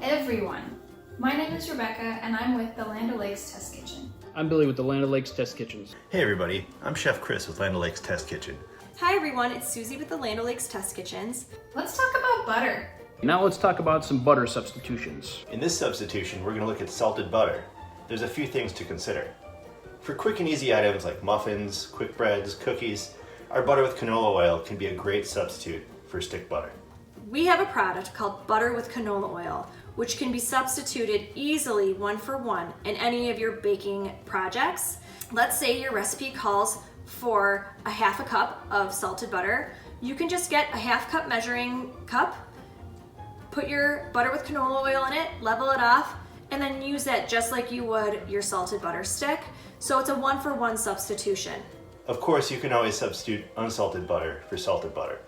everyone! My name is Rebecca and I'm with the Land O'Lakes Test Kitchen. I'm Billy with the Land O'Lakes Test Kitchens. Hey everybody, I'm Chef Chris with Land O'Lakes Test Kitchen. Hi everyone, it's Susie with the Land O'Lakes Test Kitchens. Let's talk about butter. Now let's talk about some butter substitutions. In this substitution, we're going to look at salted butter. There's a few things to consider. For quick and easy items like muffins, quick breads, cookies, our butter with canola oil can be a great substitute for stick butter. We have a product called butter with canola oil, which can be substituted easily 1-for-1 in any of your baking projects. Let's say your recipe calls for a half a cup of salted butter. You can just get a half cup measuring cup, put your butter with canola oil in it, level it off, and then use that just like you would your salted butter stick. So it's a 1-for-1 substitution. Of course, you can always substitute unsalted butter for salted butter.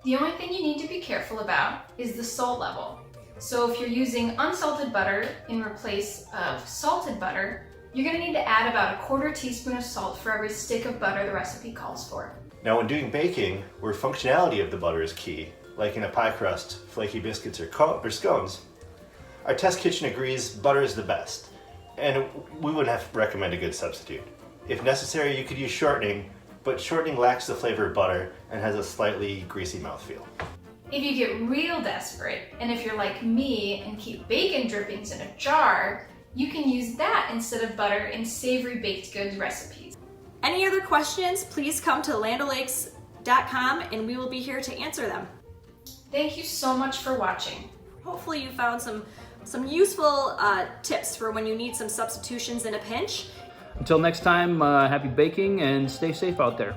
The only thing you need to be careful about is the salt level. So if you're using unsalted butter in place of salted butter, you're going to need to add about 1/4 teaspoon of salt for every stick of butter the recipe calls for. Now when doing baking, where functionality of the butter is key, like in a pie crust, flaky biscuits, or scones, our test kitchen agrees butter is the best, and we wouldn't have to recommend a good substitute. If necessary, you could use shortening, but shortening lacks the flavor of butter and has a slightly greasy mouthfeel. If you get real desperate, and if you're like me and keep bacon drippings in a jar, you can use that instead of butter in savory baked goods recipes. Any other questions, please come to landolakes.com and we will be here to answer them. Thank you so much for watching. Hopefully you found some useful tips for when you need some substitutions in a pinch. Until next time, happy baking and stay safe out there.